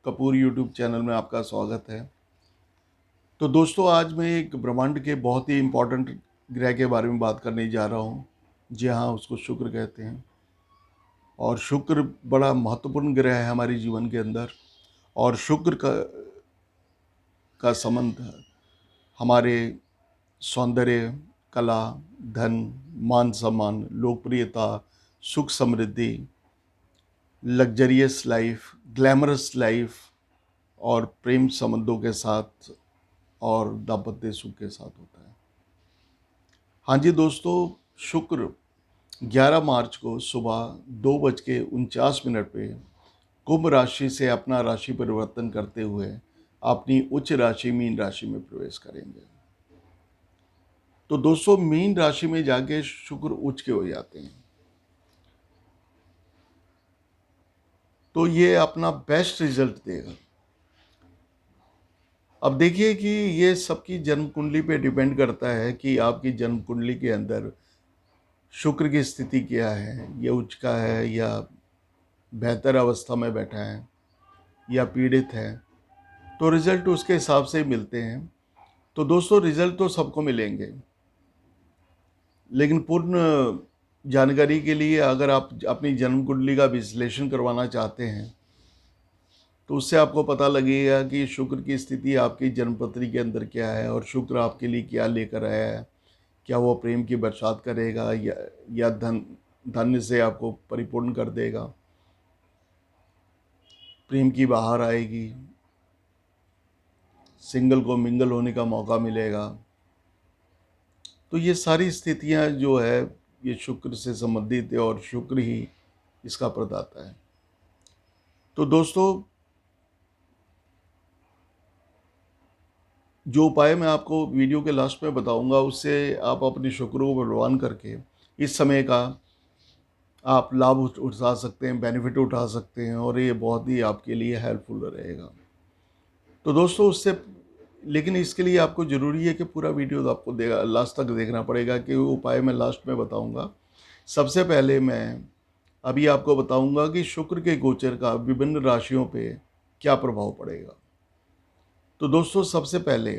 Kapoor YouTube channel में आपका स्वागत है। तो दोस्तों, आज मैं एक ब्रह्मांड के बहुत ही इम्पोर्टेंट ग्रह के बारे में बात करने जा रहा हूँ। जी हाँ, उसको शुक्र कहते हैं। और शुक्र बड़ा महत्वपूर्ण ग्रह है हमारे जीवन के अंदर। और शुक्र का संबंध हमारे सौंदर्य, कला, धन, मान सम्मान, लोकप्रियता, सुख समृद्धि, लग्जरियस लाइफ, ग्लैमरस लाइफ और प्रेम संबंधों के साथ और दाम्पत्य सुख के साथ होता है। हाँ जी दोस्तों, शुक्र 11 मार्च को सुबह 2:49 पे कुंभ राशि से अपना राशि परिवर्तन करते हुए अपनी उच्च राशि मीन राशि में प्रवेश करेंगे। तो दोस्तों, मीन राशि में जाके शुक्र उच्च के हो जाते हैं। तो ये अपना बेस्ट रिजल्ट देगा। अब देखिए कि ये सबकी जन्म कुंडली पे डिपेंड करता है कि आपकी जन्म कुंडली के अंदर शुक्र की स्थिति क्या है, ये उच्च का है या बेहतर अवस्था में बैठा है या पीड़ित है। तो रिजल्ट उसके हिसाब से मिलते हैं। तो दोस्तों, रिजल्ट तो सबको मिलेंगे, लेकिन पूर्ण जानकारी के लिए अगर आप अपनी जन्म कुंडली का विश्लेषण करवाना चाहते हैं तो उससे आपको पता लगेगा कि शुक्र की स्थिति आपकी जन्मपत्री के अंदर क्या है और शुक्र आपके लिए क्या लेकर आया है। क्या वो प्रेम की बरसात करेगा या धन से आपको परिपूर्ण कर देगा, प्रेम की बहार आएगी, सिंगल को मिंगल होने का मौका मिलेगा। तो ये सारी स्थितियां जो है ये शुक्र से संबंधित है और शुक्र ही इसका प्रदाता है। तो दोस्तों, जो उपाय मैं आपको वीडियो के लास्ट में बताऊंगा उससे आप अपने शुक्र को बलवान करके इस समय का आप लाभ उठा सकते हैं, बेनिफिट उठा सकते हैं और ये बहुत ही आपके लिए हेल्पफुल रहेगा। तो दोस्तों, उससे लेकिन इसके लिए आपको ज़रूरी है कि पूरा वीडियो तो आपको लास्ट तक देखना पड़ेगा कि वो उपाय मैं लास्ट में बताऊंगा। सबसे पहले मैं अभी आपको बताऊंगा कि शुक्र के गोचर का विभिन्न राशियों पे क्या प्रभाव पड़ेगा। तो दोस्तों, सबसे पहले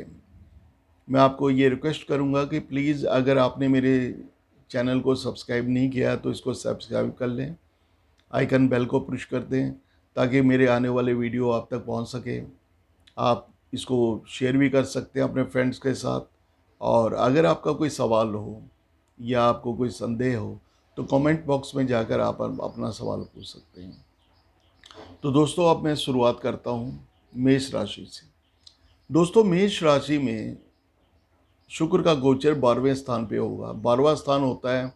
मैं आपको ये रिक्वेस्ट करूंगा कि प्लीज़ अगर आपने मेरे चैनल को सब्सक्राइब नहीं किया तो इसको सब्सक्राइब कर लें, आइकन बेल को पुश कर दें ताकि मेरे आने वाले वीडियो आप तक पहुंच सके। आप इसको शेयर भी कर सकते हैं अपने फ्रेंड्स के साथ। और अगर आपका कोई सवाल हो या आपको कोई संदेह हो तो कमेंट बॉक्स में जाकर आप अपना सवाल पूछ सकते हैं। तो दोस्तों, अब मैं शुरुआत करता हूँ मेष राशि से। दोस्तों, मेष राशि में शुक्र का गोचर 12वें स्थान पे होगा। 12वां स्थान होता है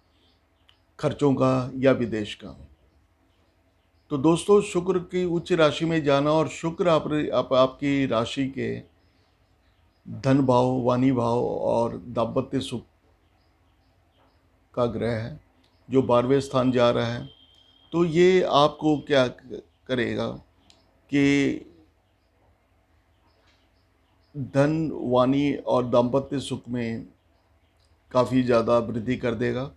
खर्चों का या विदेश का। तो दोस्तों, शुक्र की उच्च राशि में जाना और शुक्र आपकी राशि के धन भाव, वाणी भाव और दाम्पत्य सुख का ग्रह है जो 12वें स्थान जा रहा है। तो ये आपको क्या करेगा कि धन, वाणी और दाम्पत्य सुख में काफ़ी ज़्यादा वृद्धि कर देगा।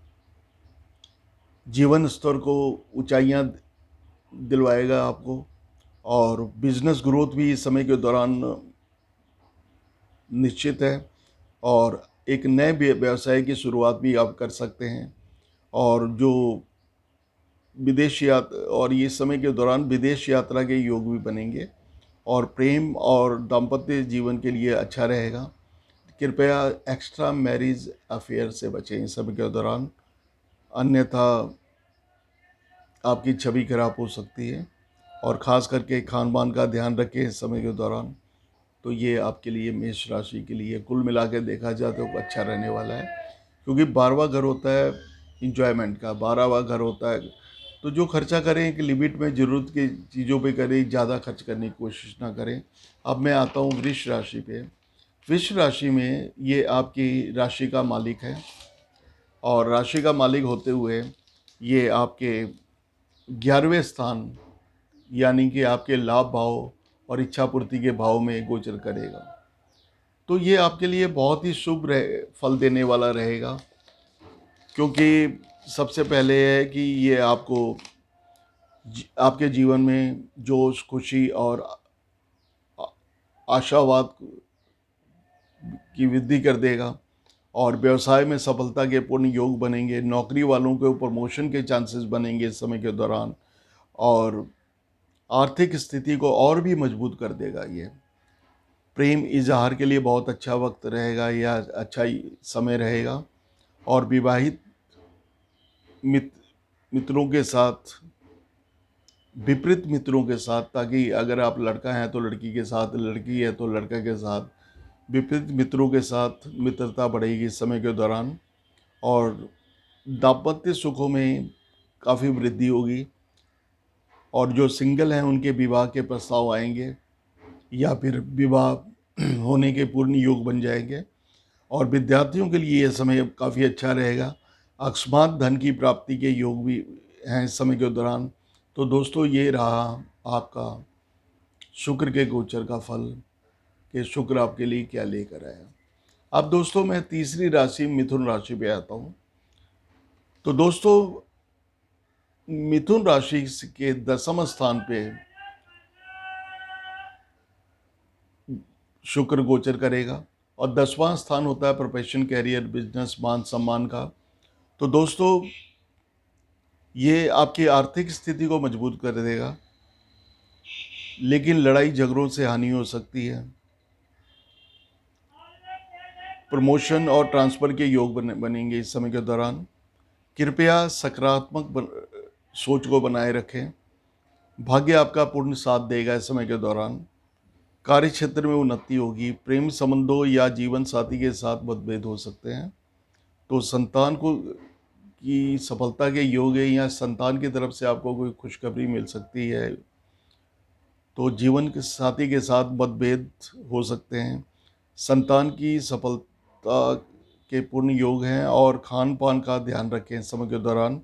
जीवन स्तर को ऊंचाइयां दिलवाएगा आपको। और बिजनेस ग्रोथ भी इस समय के दौरान निश्चित है। और एक नए व्यवसाय की शुरुआत भी आप कर सकते हैं। और जो विदेश यात्रा और ये समय के दौरान विदेश यात्रा के योग भी बनेंगे और प्रेम और दाम्पत्य जीवन के लिए अच्छा रहेगा। कृपया एक्स्ट्रा मैरिज अफेयर से बचें इस समय के दौरान, अन्यथा आपकी छवि खराब हो सकती है। और ख़ास करके खान पान का ध्यान रखें इस समय के दौरान। तो ये आपके लिए, मेष राशि के लिए कुल मिला के देखा जाए तो अच्छा रहने वाला है। क्योंकि 12वां घर होता है इंजॉयमेंट का, 12वां घर होता है। तो जो खर्चा करें एक लिमिट में, ज़रूरत की चीज़ों पे करें, ज़्यादा खर्च करने की कोशिश ना करें। अब मैं आता हूँ वृष राशि पे। वृष राशि में ये आपकी राशि का मालिक है और राशि का मालिक होते हुए ये आपके 11वें स्थान यानी कि आपके लाभ भाव और इच्छा पूर्ति के भाव में गोचर करेगा। तो ये आपके लिए बहुत ही शुभ फल देने वाला रहेगा। क्योंकि सबसे पहले है कि ये आपको आपके जीवन में जोश, खुशी और आशावाद की वृद्धि कर देगा और व्यवसाय में सफलता के पूर्ण योग बनेंगे। नौकरी वालों को प्रमोशन के चांसेस बनेंगे इस समय के दौरान, और आर्थिक स्थिति को और भी मजबूत कर देगा ये। प्रेम इजहार के लिए बहुत अच्छा वक्त रहेगा या अच्छा ही समय रहेगा। और विवाहित मित्रों के साथ, विपरीत मित्रों के साथ, ताकि अगर आप लड़का हैं तो लड़की के साथ, लड़की है तो लड़का के साथ, विपरीत मित्रों के साथ मित्रता बढ़ेगी इस समय के दौरान। और दाम्पत्य सुखों में काफ़ी वृद्धि होगी, और जो सिंगल हैं उनके विवाह के प्रस्ताव आएंगे या फिर विवाह होने के पूर्ण योग बन जाएंगे। और विद्यार्थियों के लिए यह समय काफ़ी अच्छा रहेगा। अकस्मात धन की प्राप्ति के योग भी हैं इस समय के दौरान। तो दोस्तों, ये रहा आपका शुक्र के गोचर का फल, कि शुक्र आपके लिए क्या लेकर आया। अब दोस्तों, मैं तीसरी राशि मिथुन राशि पे आता हूँ। तो दोस्तों, मिथुन राशि के 10वें स्थान पे शुक्र गोचर करेगा, और 10वां स्थान होता है प्रोफेशन, कैरियर, बिजनेस, मान सम्मान का। तो दोस्तों, ये आपकी आर्थिक स्थिति को मजबूत कर देगा, लेकिन लड़ाई झगड़ों से हानि हो सकती है। प्रमोशन और ट्रांसफ़र के योग बनेंगे इस समय के दौरान। कृपया सकारात्मक सोच को बनाए रखें। भाग्य आपका पूर्ण साथ देगा इस समय के दौरान। कार्य क्षेत्र में उन्नति होगी। प्रेम संबंधों या जीवन साथी के साथ मतभेद हो सकते हैं। तो संतान को की सफलता के योग है, या संतान की तरफ से आपको कोई खुशखबरी मिल सकती है। तो जीवन के साथी के साथ मतभेद हो सकते हैं। संतान की सफलता के पूर्ण योग हैं, और खान पान का ध्यान रखें इस समय के दौरान।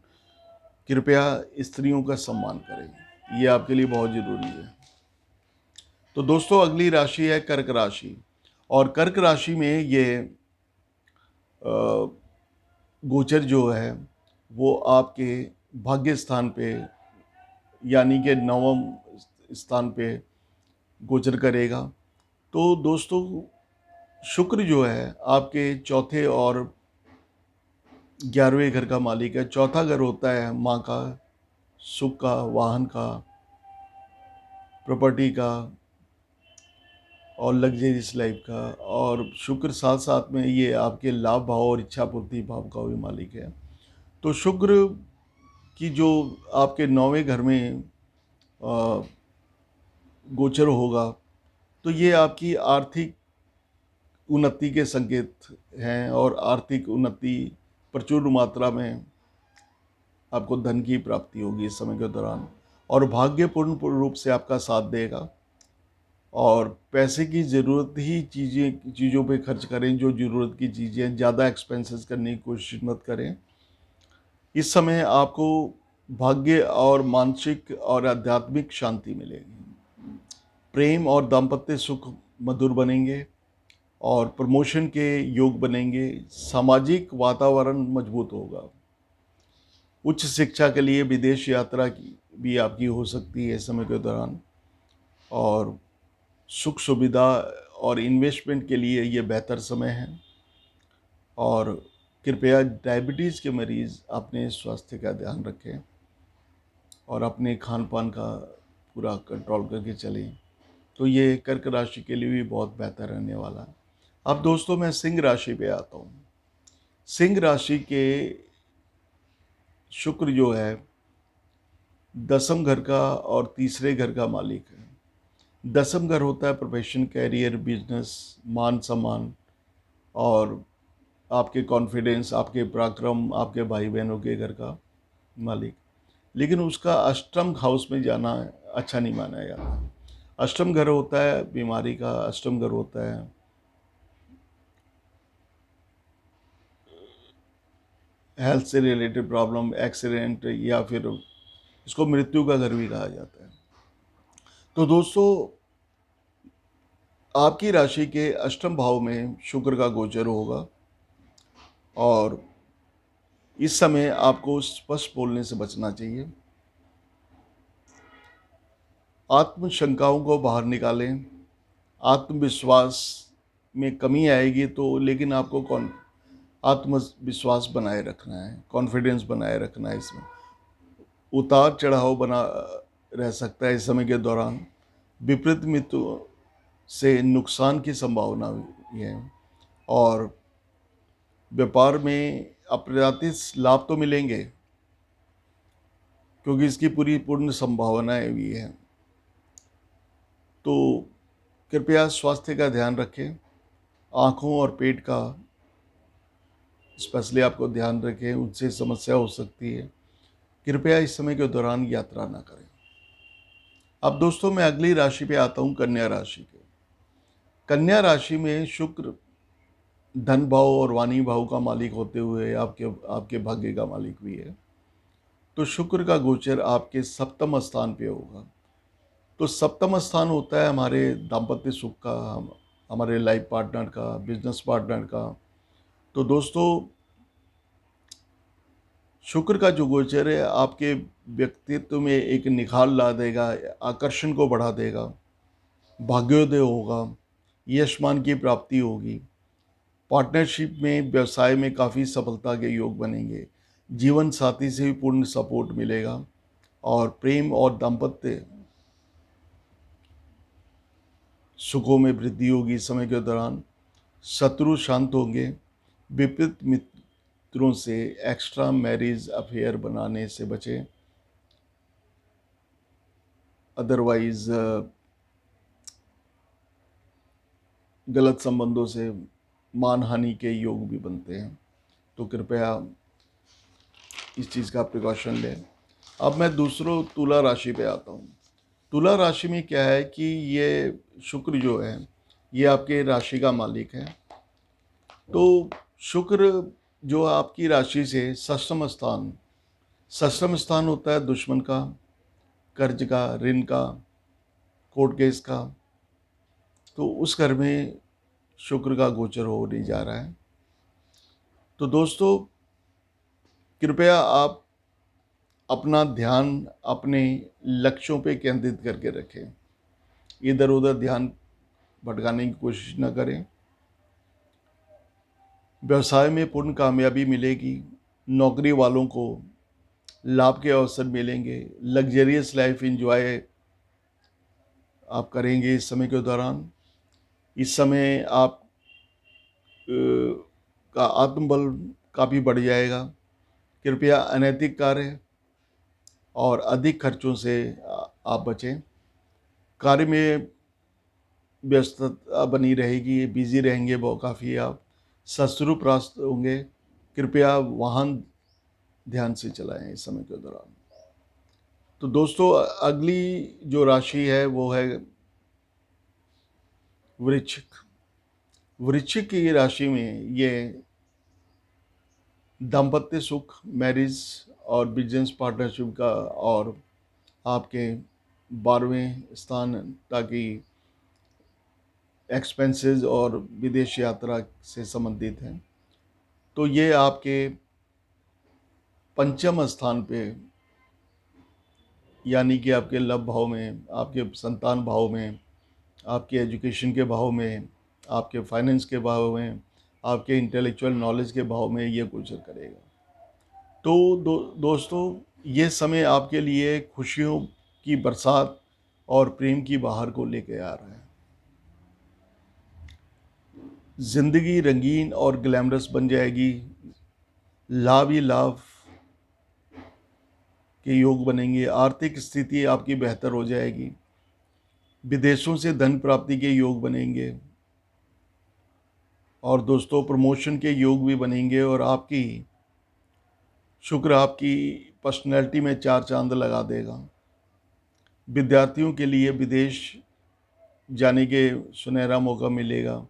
कृपया स्त्रियों का सम्मान करें, ये आपके लिए बहुत ज़रूरी है। तो दोस्तों, अगली राशि है कर्क राशि। और कर्क राशि में ये गोचर जो है वो आपके भाग्य स्थान पे, यानी कि 9वें स्थान पे गोचर करेगा। तो दोस्तों, शुक्र जो है आपके चौथे और 11वें घर का मालिक है। चौथा घर होता है माँ का, सुख का, वाहन का, प्रॉपर्टी का और लग्जरियस लाइफ का। और शुक्र साथ साथ में ये आपके लाभ भाव और इच्छा पूर्ति भाव का भी मालिक है। तो शुक्र की जो आपके 9वें घर में गोचर होगा, तो ये आपकी आर्थिक उन्नति के संकेत हैं, और आर्थिक उन्नति, प्रचुर मात्रा में आपको धन की प्राप्ति होगी इस समय के दौरान। और भाग्यपूर्ण रूप से आपका साथ देगा। और पैसे की ज़रूरत ही चीज़ों पे खर्च करें, जो ज़रूरत की चीज़ें, ज़्यादा एक्सपेंसेस करने की कोशिश मत करें। इस समय आपको भाग्य और मानसिक और आध्यात्मिक शांति मिलेगी। प्रेम और दाम्पत्य सुख मधुर बनेंगे, और प्रमोशन के योग बनेंगे। सामाजिक वातावरण मजबूत होगा। उच्च शिक्षा के लिए विदेश यात्रा की भी आपकी हो सकती है इस समय के दौरान। और सुख सुविधा और इन्वेस्टमेंट के लिए ये बेहतर समय है। और कृपया डायबिटीज़ के मरीज़ अपने स्वास्थ्य का ध्यान रखें, और अपने खान पान का पूरा कंट्रोल करके चलें। तो ये कर्क राशि के लिए भी बहुत बेहतर रहने वाला है। अब दोस्तों, मैं सिंह राशि पे आता हूँ। सिंह राशि के शुक्र जो है 10वें घर का और तीसरे घर का मालिक है। 10वां घर होता है प्रोफेशन, कैरियर, बिजनेस, मान सम्मान और आपके कॉन्फिडेंस, आपके पराक्रम, आपके भाई बहनों के घर का मालिक। लेकिन उसका अष्टम हाउस में जाना अच्छा नहीं माना जाता। अष्टम घर होता है बीमारी का, अष्टम घर होता है हेल्थ से रिलेटेड प्रॉब्लम, एक्सीडेंट, या फिर इसको मृत्यु का घर भी कहा जाता है। तो दोस्तों, आपकी राशि के अष्टम भाव में शुक्र का गोचर होगा, और इस समय आपको स्पष्ट बोलने से बचना चाहिए। आत्मशंकाओं को बाहर निकालें, आत्मविश्वास में कमी आएगी, तो लेकिन आपको आत्मविश्वास बनाए रखना है, कॉन्फिडेंस बनाए रखना है। इसमें उतार चढ़ाव बना रह सकता है इस समय के दौरान। विपरीत मित्रों से नुकसान की संभावना भी है, और व्यापार में अप्रत्याशित लाभ तो मिलेंगे क्योंकि इसकी पूर्ण संभावनाएं भी हैं। तो कृपया स्वास्थ्य का ध्यान रखें, आँखों और पेट का स्पेशली आपको ध्यान रखें, उनसे समस्या हो सकती है। कृपया इस समय के दौरान यात्रा ना करें। अब दोस्तों मैं अगली राशि पे आता हूँ, कन्या राशि पे। कन्या राशि में शुक्र धन भाव और वाणी भाव का मालिक होते हुए आपके आपके भाग्य का मालिक भी है। तो शुक्र का गोचर आपके सप्तम स्थान पे होगा। तो सप्तम स्थान होता है हमारे दाम्पत्य सुख का, हमारे लाइफ पार्टनर का, बिजनेस पार्टनर का। तो दोस्तों शुक्र का जो गोचर है आपके व्यक्तित्व में एक निखार ला देगा, आकर्षण को बढ़ा देगा, भाग्योदय होगा, यशमान की प्राप्ति होगी। पार्टनरशिप में, व्यवसाय में काफ़ी सफलता के योग बनेंगे। जीवन साथी से भी पूर्ण सपोर्ट मिलेगा, और प्रेम और दाम्पत्य सुखों में वृद्धि होगी। इस समय के दौरान शत्रु शांत होंगे। विपरीत मित्रों से एक्स्ट्रा मैरिज अफेयर बनाने से बचें, अदरवाइज गलत संबंधों से मानहानि के योग भी बनते हैं। तो कृपया इस चीज़ का प्रिकॉशन लें। अब मैं दूसरों तुला राशि पे आता हूँ। तुला राशि में क्या है कि ये शुक्र जो है ये आपके राशि का मालिक है। तो शुक्र जो आपकी राशि से षष्ठम स्थान होता है दुश्मन का, कर्ज का, ऋण का, कोर्ट केस का। तो उस घर में शुक्र का गोचर होने जा रहा है। तो दोस्तों कृपया आप अपना ध्यान अपने लक्ष्यों पे केंद्रित करके रखें, इधर उधर ध्यान भटकाने की कोशिश न करें। व्यवसाय में पूर्ण कामयाबी मिलेगी। नौकरी वालों को लाभ के अवसर मिलेंगे। लग्जरियस लाइफ एंजॉय आप करेंगे इस समय के दौरान। इस समय आप का आत्मबल काफ़ी बढ़ जाएगा। कृपया अनैतिक कार्य और अधिक खर्चों से आप बचें। कार्य में व्यस्तता बनी रहेगी, बिजी रहेंगे बहुत काफ़ी आप। शत्रु परास्त होंगे। कृपया वाहन ध्यान से चलाएं इस समय के दौरान। तो दोस्तों अगली जो राशि है वो है वृश्चिक। वृश्चिक की राशि में ये दाम्पत्य सुख, मैरिज और बिजनेस पार्टनरशिप का, और आपके 12वें स्थान ताकि एक्सपेंसेस और विदेश यात्रा से संबंधित हैं। तो ये आपके पंचम स्थान पे, यानी कि आपके लव भाव में, आपके संतान भाव में, आपके एजुकेशन के भाव में, आपके फाइनेंस के भाव में, आपके इंटेलेक्चुअल नॉलेज के भाव में ये गोचर करेगा। तो दोस्तों ये समय आपके लिए खुशियों की बरसात और प्रेम की बहार को लेके आ रहा है। जिंदगी रंगीन और ग्लैमरस बन जाएगी। लाभ ही लाभ के योग बनेंगे। आर्थिक स्थिति आपकी बेहतर हो जाएगी। विदेशों से धन प्राप्ति के योग बनेंगे, और दोस्तों प्रमोशन के योग भी बनेंगे। और आपकी शुक्र आपकी पर्सनैलिटी में 4 चांद लगा देगा। विद्यार्थियों के लिए विदेश जाने के सुनहरा मौका मिलेगा,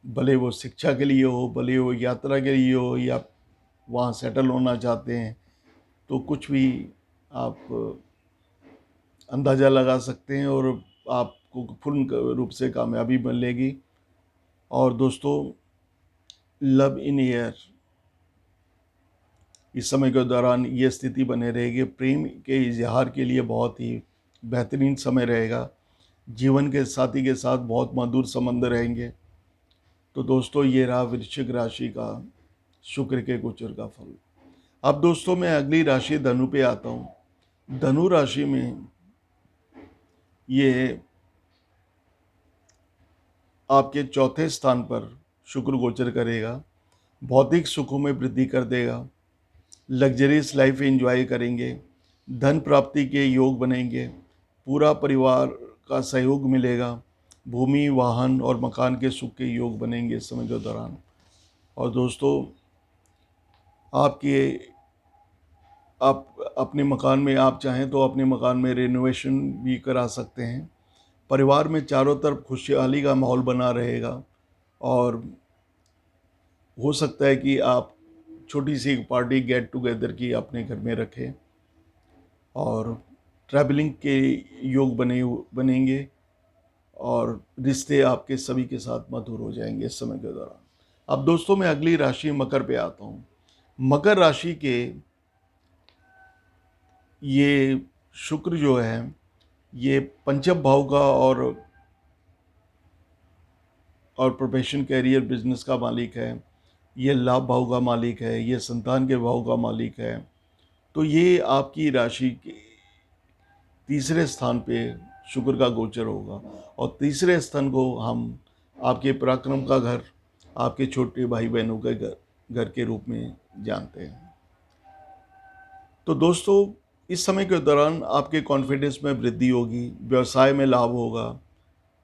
भले वो शिक्षा के लिए हो, भले वो यात्रा के लिए हो, या वहाँ सेटल होना चाहते हैं। तो कुछ भी आप अंदाज़ा लगा सकते हैं, और आपको पूर्ण रूप से कामयाबी मिलेगी। और दोस्तों लव इन एयर इस समय के दौरान ये स्थिति बने रहेगी। प्रेम के इजहार के लिए बहुत ही बेहतरीन समय रहेगा। जीवन के साथी के साथ बहुत मधुर संबंध रहेंगे। तो दोस्तों, ये रहा वृश्चिक राशि का शुक्र के गोचर का फल। अब दोस्तों, मैं अगली राशि धनु पे आता हूँ। धनु राशि में ये आपके चौथे स्थान पर शुक्र गोचर करेगा। भौतिक सुखों में वृद्धि कर देगा। लग्जरियस लाइफ एंजॉय करेंगे। धन प्राप्ति के योग बनेंगे। पूरा परिवार का सहयोग मिलेगा। भूमि, वाहन और मकान के सुख के योग बनेंगे इस समय के दौरान। और दोस्तों, आप अपने मकान में, आप चाहें तो अपने मकान में रेनोवेशन भी करा सकते हैं। परिवार में चारों तरफ खुशहाली का माहौल बना रहेगा और हो सकता है कि आप छोटी सी एक पार्टी गेट टुगेदर की अपने घर में रखें। और ट्रैवलिंग के योग बनेंगे और रिश्ते आपके सभी के साथ मधुर हो जाएंगे इस समय के दौरान। अब दोस्तों, मैं अगली राशि मकर पे आता हूँ। मकर राशि के ये शुक्र जो है, ये पंचम भाव का और प्रोफेशन, कैरियर, बिजनेस का मालिक है। ये लाभ भाव का मालिक है। ये संतान के भाव का मालिक है। तो ये आपकी राशि के तीसरे स्थान पे शुक्र का गोचर होगा। और तीसरे स्थान को हम आपके पराक्रम का घर, आपके छोटे भाई बहनों के घर के रूप में जानते हैं। तो दोस्तों, इस समय के दौरान आपके कॉन्फिडेंस में वृद्धि होगी। व्यवसाय में लाभ होगा।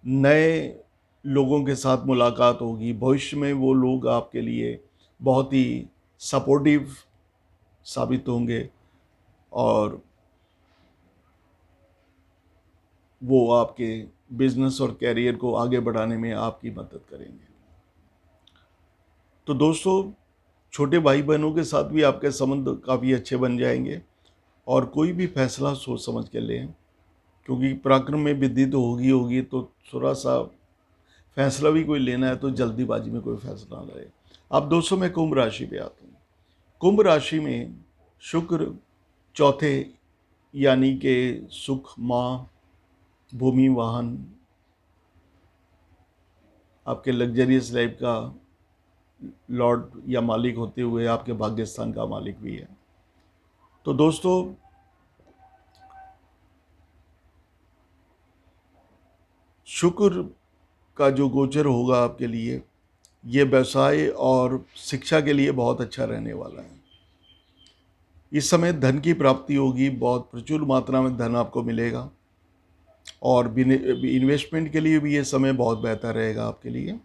नए लोगों के साथ मुलाकात होगी। भविष्य में वो लोग आपके लिए बहुत ही सपोर्टिव साबित होंगे और वो आपके बिजनेस और कैरियर को आगे बढ़ाने में आपकी मदद करेंगे। तो दोस्तों, छोटे भाई बहनों के साथ भी आपके संबंध काफ़ी अच्छे बन जाएंगे और कोई भी फैसला सोच समझ के लें, क्योंकि पराक्रम में वृद्धि तो होगी। तो थोड़ा सा फैसला भी कोई लेना है तो जल्दीबाजी में कोई फैसला ना ले। अब दोस्तों, मैं कुंभ राशि पे आता हूँ। कुंभ राशि में शुक्र चौथे, यानी कि सुख, माँ, भूमि, वाहन, आपके लग्जरियस लाइफ का लॉर्ड या मालिक होते हुए आपके भाग्य स्थान का मालिक भी है। तो दोस्तों, शुक्र का जो गोचर होगा आपके लिए, ये व्यवसाय और शिक्षा के लिए बहुत अच्छा रहने वाला है। इस समय धन की प्राप्ति होगी। बहुत प्रचुर मात्रा में धन आपको मिलेगा और इन्वेस्टमेंट के लिए भी ये समय बहुत बेहतर रहेगा आपके लिए।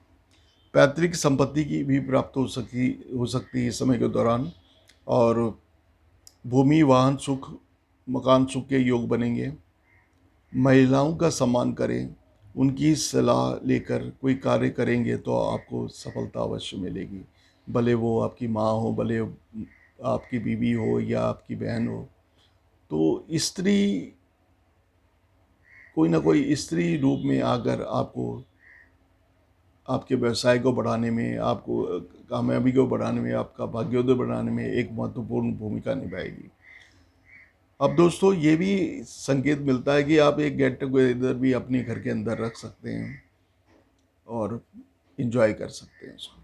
पैतृक संपत्ति की भी प्राप्त हो सकती है इस समय के दौरान। और भूमि, वाहन सुख, मकान सुख के योग बनेंगे। महिलाओं का सम्मान करें। उनकी सलाह लेकर कोई कार्य करेंगे तो आपको सफलता अवश्य मिलेगी। भले वो आपकी माँ हो, भले आपकी बीवी हो या आपकी बहन हो। तो स्त्री, कोई ना कोई स्त्री रूप में आकर आपको, आपके व्यवसाय को बढ़ाने में, आपको कामयाबी को बढ़ाने में, आपका भाग्योदय बढ़ाने में एक महत्वपूर्ण भूमिका निभाएगी। अब दोस्तों, ये भी संकेत मिलता है कि आप एक गेट टुगेदर भी अपने घर के अंदर रख सकते हैं और इन्जॉय कर सकते हैं उसको।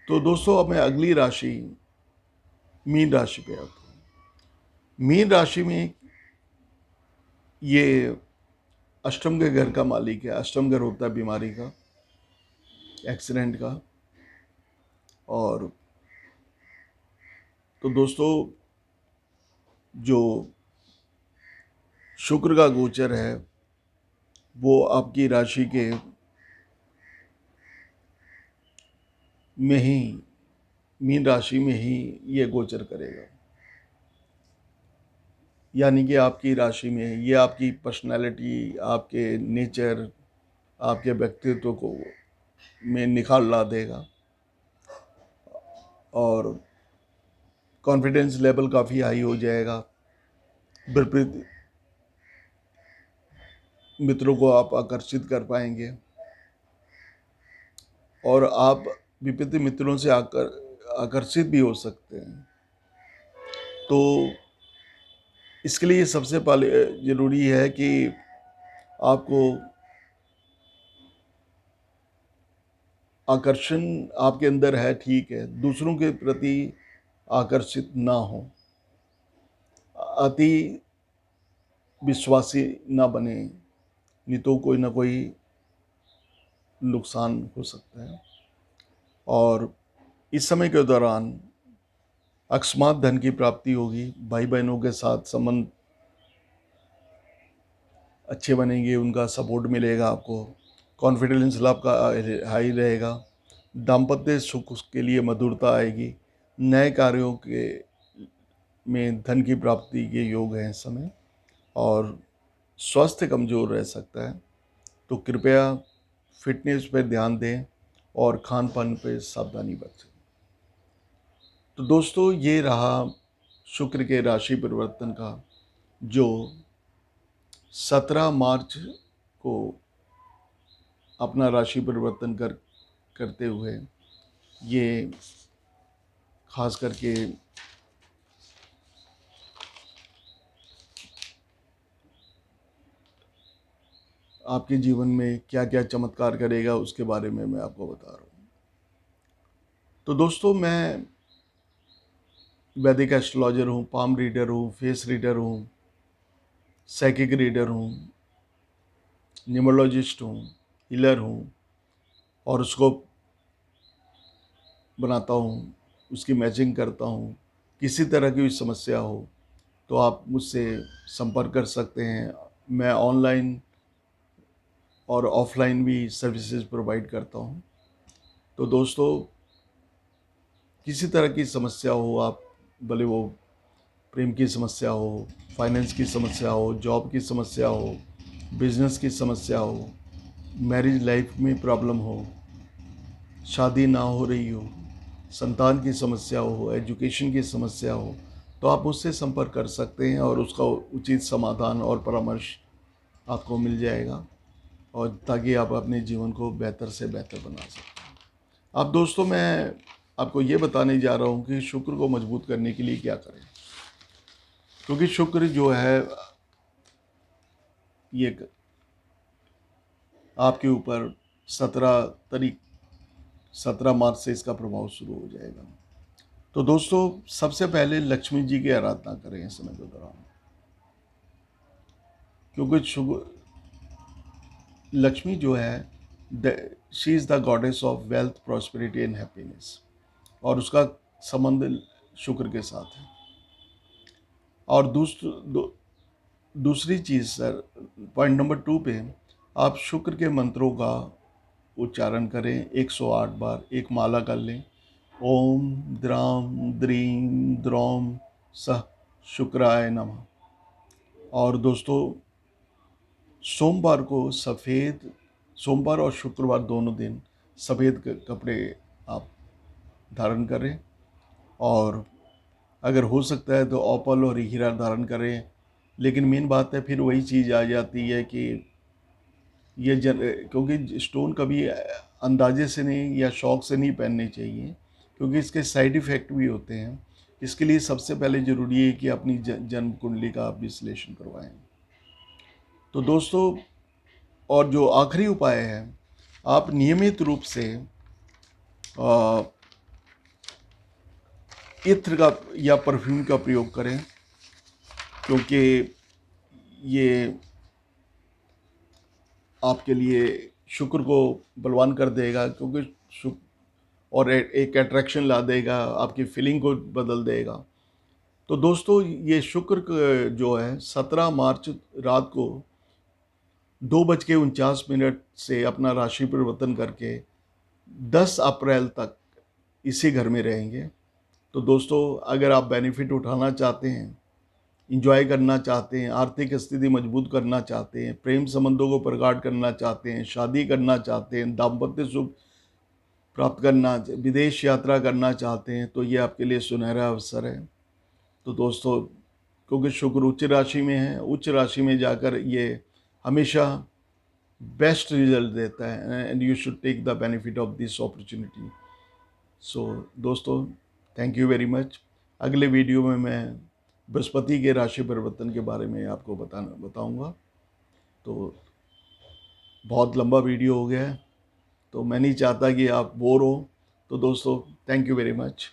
तो दोस्तों, अब मैं अगली राशि मीन राशि पे आता हूँ। मीन राशि में ये अष्टम के घर का मालिक है। अष्टम घर होता है बीमारी का, एक्सीडेंट का। और तो दोस्तों, जो शुक्र का गोचर है वो आपकी राशि के में ही, मीन राशि में ही ये गोचर करेगा। यानी कि आपकी राशि में ये आपकी पर्सनैलिटी, आपके नेचर, आपके व्यक्तित्व को में निखार ला देगा और कॉन्फिडेंस लेवल काफ़ी हाई हो जाएगा। विपरीत मित्रों को आप आकर्षित कर पाएंगे और आप विपरीत मित्रों से आकर्षित भी हो सकते हैं। तो इसके लिए सबसे पहले ज़रूरी है कि आपको आकर्षण आपके अंदर है, ठीक है, दूसरों के प्रति आकर्षित ना हो, अति विश्वासी ना बने, नहीं तो कोई ना कोई नुकसान हो सकता है। और इस समय के दौरान अकस्मात धन की प्राप्ति होगी, भाई बहनों के साथ संबंध अच्छे बनेंगे, उनका सपोर्ट मिलेगा आपको, कॉन्फिडेंस लेवल आपका हाई रहेगा, दाम्पत्य सुख के लिए मधुरता आएगी, नए कार्यों के में धन की प्राप्ति के योग हैं इस समय। और स्वास्थ्य कमज़ोर रह सकता है, तो कृपया फिटनेस पर ध्यान दें और खान पान पर सावधानी बरतें। तो दोस्तों, ये रहा शुक्र के राशि परिवर्तन का, जो 17 मार्च को अपना राशि परिवर्तन करते हुए ये खास करके आपके जीवन में क्या क्या चमत्कार करेगा उसके बारे में मैं आपको बता रहा हूँ। तो दोस्तों, मैं वैदिक एस्ट्रोलॉजर हूँ, पाम रीडर हूँ, फेस रीडर हूँ, साइकिक रीडर हूँ, न्यूमरोलॉजिस्ट हूँ, हीलर हूँ, और उसको बनाता हूँ, उसकी मैचिंग करता हूँ। किसी तरह की भी समस्या हो तो आप मुझसे संपर्क कर सकते हैं। मैं ऑनलाइन और ऑफलाइन भी सर्विसेज प्रोवाइड करता हूँ। तो दोस्तों, किसी तरह की समस्या हो, आप भले वो प्रेम की समस्या हो, फाइनेंस की समस्या हो, जॉब की समस्या हो, बिजनेस की समस्या हो, मैरिज लाइफ में प्रॉब्लम हो, शादी ना हो रही हो, संतान की समस्या हो, एजुकेशन की समस्या हो, तो आप मुझसे संपर्क कर सकते हैं और उसका उचित समाधान और परामर्श आपको मिल जाएगा, और ताकि आप अपने जीवन को बेहतर से बेहतर बना सकें। अब दोस्तों, मैं आपको ये बताने जा रहा हूँ कि शुक्र को मजबूत करने के लिए क्या करें। क्योंकि शुक्र जो है ये आपके ऊपर 17 मार्च से इसका प्रभाव शुरू हो जाएगा। तो दोस्तों, सबसे पहले लक्ष्मी जी की आराधना करें इस समय के दौरान, क्योंकि लक्ष्मी जो है, she is the goddess of wealth, prosperity and happiness, और उसका संबंध शुक्र के साथ है। और दूसरी चीज़ सर, पॉइंट नंबर 2 पे आप शुक्र के मंत्रों का उच्चारण करें 108 बार, एक माला कर लें। ओम द्राम द्रीम द्रोम सह शुक्राय नमः। और दोस्तों, सोमवार और शुक्रवार दोनों दिन सफ़ेद कपड़े आप धारण करें, और अगर हो सकता है तो ऑपल और हीरा धारण करें। लेकिन मेन बात है, फिर वही चीज़ आ जाती है कि ये क्योंकि स्टोन कभी अंदाजे से नहीं या शौक से नहीं पहनने चाहिए, क्योंकि इसके साइड इफ़ेक्ट भी होते हैं। इसके लिए सबसे पहले ज़रूरी है कि अपनी जन्म कुंडली का आप विश्लेषण करवाएं। तो दोस्तों, और जो आखिरी उपाय है, आप नियमित रूप से इत्र का या परफ्यूम का प्रयोग करें, क्योंकि ये आपके लिए शुक्र को बलवान कर देगा, क्योंकि शुक्र और एक अट्रैक्शन ला देगा, आपकी फीलिंग को बदल देगा। तो दोस्तों, ये शुक्र जो है 17 मार्च रात को 2:49 से अपना राशि परिवर्तन करके 10 अप्रैल तक इसी घर में रहेंगे। तो दोस्तों, अगर आप बेनिफिट उठाना चाहते हैं, इंजॉय करना चाहते हैं, आर्थिक स्थिति मजबूत करना चाहते हैं, प्रेम संबंधों को प्रगाढ़ करना चाहते हैं, शादी करना चाहते हैं, दाम्पत्य सुख प्राप्त करना, विदेश यात्रा करना चाहते हैं, तो ये आपके लिए सुनहरा अवसर है। तो दोस्तों, क्योंकि शुक्र उच्च राशि में है, उच्च राशि में जाकर ये हमेशा बेस्ट रिजल्ट देता है, and you should take the benefit of this opportunity. So दोस्तों, थैंक यू वेरी मच। अगले वीडियो में मैं बृहस्पति के राशि परिवर्तन के बारे में आपको बताऊंगा। तो बहुत लंबा वीडियो हो गया है, तो मैं नहीं चाहता कि आप बोर हो। तो दोस्तों, थैंक यू वेरी मच।